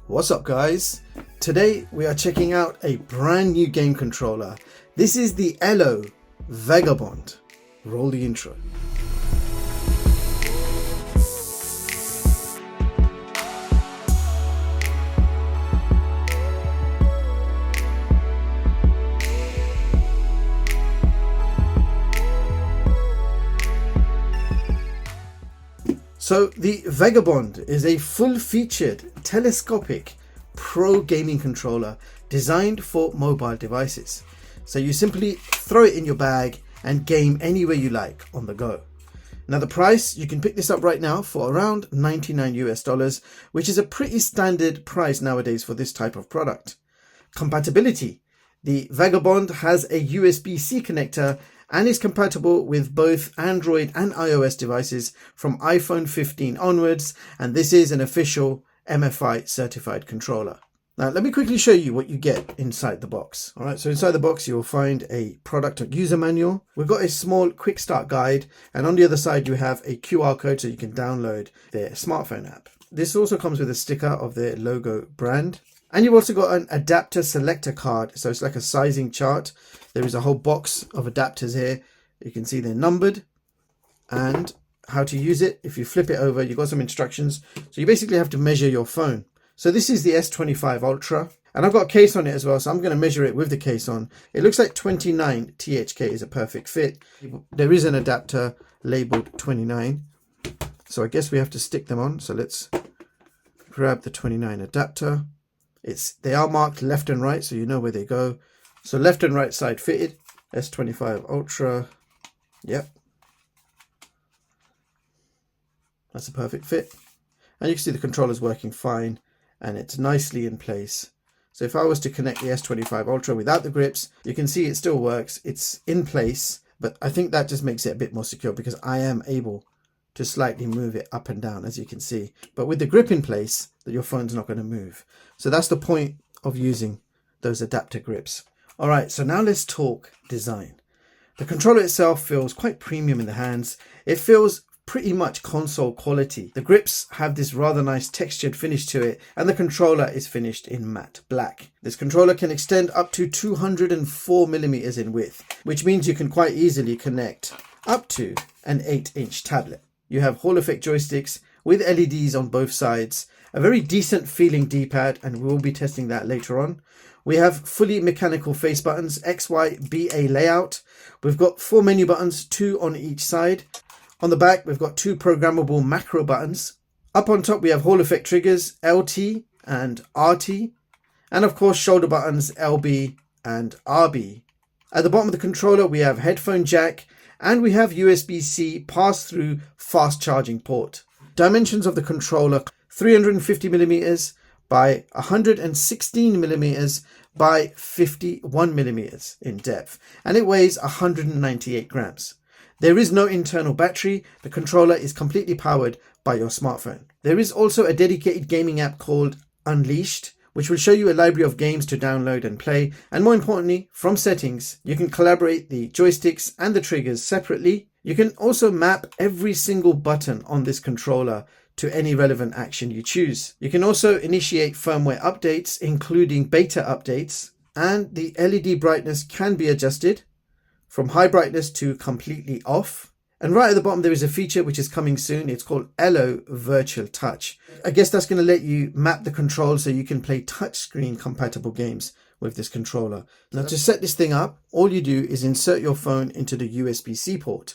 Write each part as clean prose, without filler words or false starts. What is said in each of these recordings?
What's up guys? Today we are checking out a brand new game controller. This is the Elo Vagabond. Roll the intro. So the Vagabond is a full-featured telescopic pro gaming controller designed for mobile devices. So you simply throw it in your bag and game anywhere you like on the go. Now the price, you can pick this up right now for around $99 US, which is a pretty standard price nowadays for this type of product. Compatibility. The Vagabond has a USB-C connector and is compatible with both Android and iOS devices from iPhone 15 onwards, and this is an official MFI certified controller. Now let me quickly show you what you get inside the box. All right, so inside the box you'll find a product user manual. We've got a small quick start guide, and on the other side you have a QR code so you can download their smartphone app. This also comes with a sticker of their logo brand. And you've also got an adapter selector card, so it's like a sizing chart. There is a whole box of adapters here. You can see they're numbered and how to use it. If you flip it over, you've got some instructions. So you basically have to measure your phone. So this is the S25 Ultra, and I've got a case on it as well, so I'm going to measure it with the case on. It looks like 29 THK is a perfect fit. There is an adapter labeled 29, so I guess we have to stick them on. So let's grab the 29 adapter. They are marked left and right, so you know where they go. So left and right side fitted. S25 Ultra. Yep. That's a perfect fit. And you can see the controller's working fine and it's nicely in place. So if I was to connect the S25 Ultra without the grips, you can see it still works. It's in place, but I think that just makes it a bit more secure because I am able to slightly move it up and down, as you can see. But with the grip in place, your phone's not going to move. So that's the point of using those adapter grips. All right, so now let's talk design. The controller itself feels quite premium in the hands. It feels pretty much console quality. The grips have this rather nice textured finish to it, and the controller is finished in matte black. This controller can extend up to 204 millimeters in width, which means you can quite easily connect up to an 8-inch tablet. You have Hall effect joysticks with LEDs on both sides, a very decent feeling D-pad, and we will be testing that later on. We have fully mechanical face buttons, X, Y, B, A layout. We've got 4 menu buttons, 2 on each side. On the back, we've got 2 programmable macro buttons. Up on top, we have Hall effect triggers, LT and RT. And of course, shoulder buttons, LB and RB. At the bottom of the controller, we have Headphone Jack, and we have USB-C pass-through fast charging port. Dimensions of the controller, 350 millimeters by 116 millimeters by 51 millimeters in depth, and it weighs 198 grams. There is no internal battery. The controller is completely powered by your smartphone. There is also a dedicated gaming app called Unleashed, which will show you a library of games to download and play. And more importantly, from settings, you can collaborate the joysticks and the triggers separately. You can also map every single button on this controller to any relevant action you choose. You can also initiate firmware updates, including beta updates, and the LED brightness can be adjusted from high brightness to completely off. And right at the bottom, there is a feature which is coming soon. It's called Elo Virtual Touch. I guess that's going to let you map the controls so you can play touchscreen compatible games with this controller. Now to set this thing up, all you do is insert your phone into the USB-C port.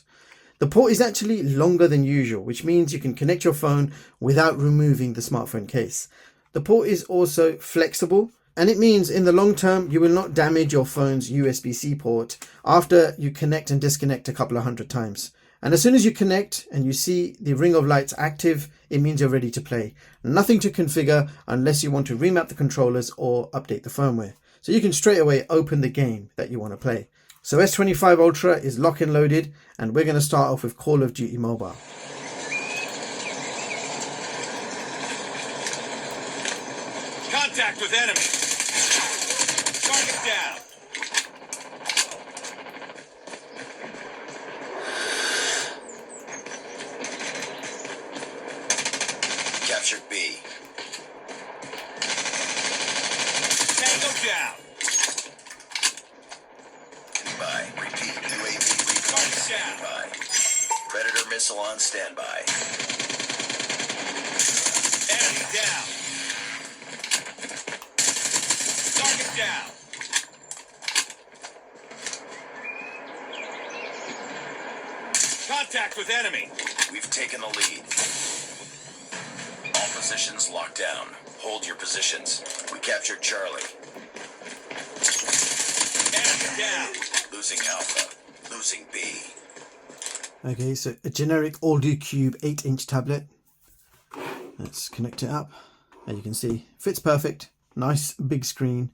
The port is actually longer than usual, which means you can connect your phone without removing the smartphone case. The port is also flexible, and it means in the long term, you will not damage your phone's USB-C port after you connect and disconnect a couple of 100 times. And as soon as you connect and you see the ring of lights active, it means you're ready to play. Nothing to configure unless you want to remap the controllers or update the firmware. So you can straight away open the game that you want to play. So S25 Ultra is lock and loaded, and we're going to start off with Call of Duty Mobile. Contact with enemy. Target down. Capture B. down. By. Repeat. UAV Target down. standby. Predator missile on standby. Enemy down. Target down. Contact with enemy. We've taken the lead. All positions locked down. Hold your positions. We captured Charlie. Enemy down. Losing Alpha. Losing B. Okay, so a generic All-Do Cube 8-inch tablet. Let's connect it up. As you can see, fits perfect. Nice big screen.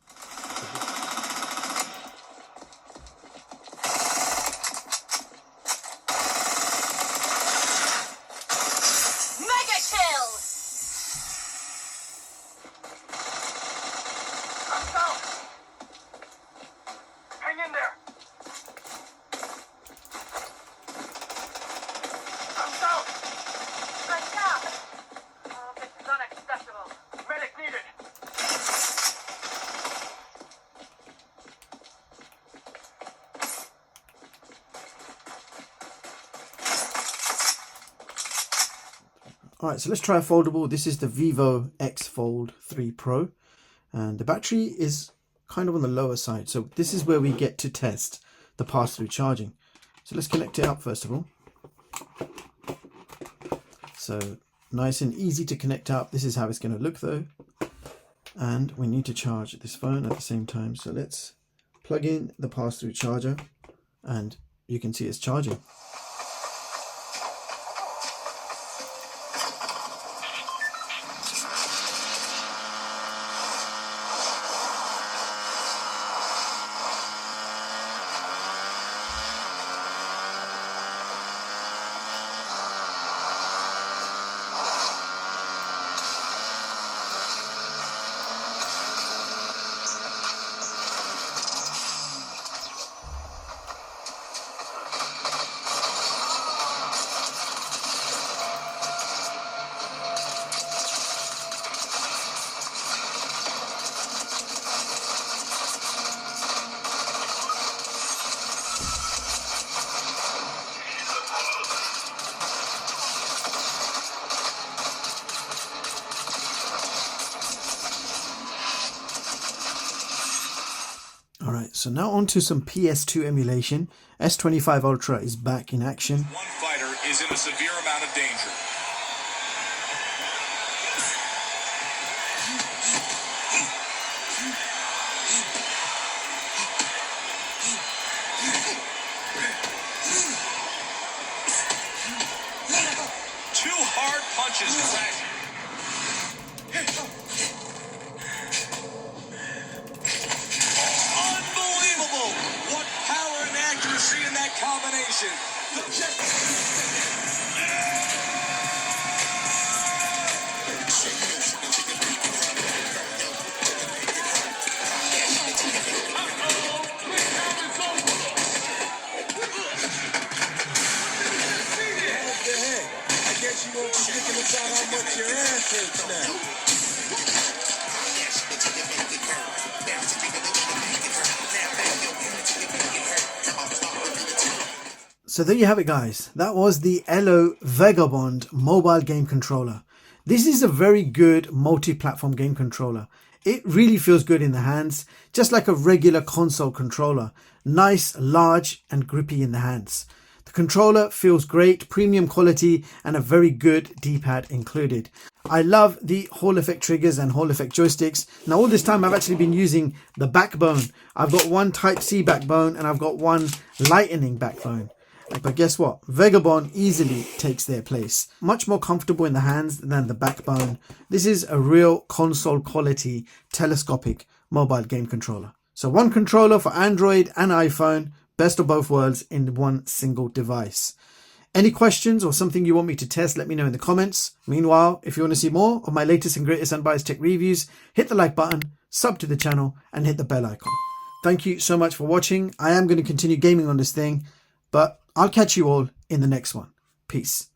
Mega kill! I'm down! Hang in there! I'm down! I'm down! Oh, this is unacceptable. Medic needed! Alright, so let's try a foldable. This is the Vivo X Fold 3 Pro. And the battery is kind of on the lower side. So this is where we get to test the pass-through charging. So let's connect it up first of all. So nice and easy to connect up. This is how it's going to look though. And we need to charge this phone at the same time. So let's plug in the pass-through charger and you can see it's charging. Alright, so now on to some PS2 emulation. S25 Ultra is back in action. One fighter is in a severe amount of danger. Two hard punches crash. Unbelievable! What power and accuracy in that combination. I guess you won't be thinking about how much your ass hurts now. So there you have it guys, that was the Elo Vagabond mobile game controller. This is a very good multi-platform game controller. It really feels good in the hands, just like a regular console controller. Nice, large and grippy in the hands. The controller feels great, premium quality and a very good D-pad included. I love the Hall effect triggers and Hall effect joysticks. Now all this time I've actually been using the backbone. I've got one Type-C backbone and I've got one Lightning backbone. But guess what? Vagabond easily takes their place. Much more comfortable in the hands than the backbone. This is a real console quality telescopic mobile game controller. So one controller for Android and iPhone, best of both worlds in one single device. Any questions or something you want me to test, let me know in the comments. Meanwhile, if you want to see more of my latest and greatest unbiased tech reviews, hit the like button, sub to the channel and hit the bell icon. Thank you so much for watching. I am going to continue gaming on this thing, but I'll catch you all in the next one. Peace.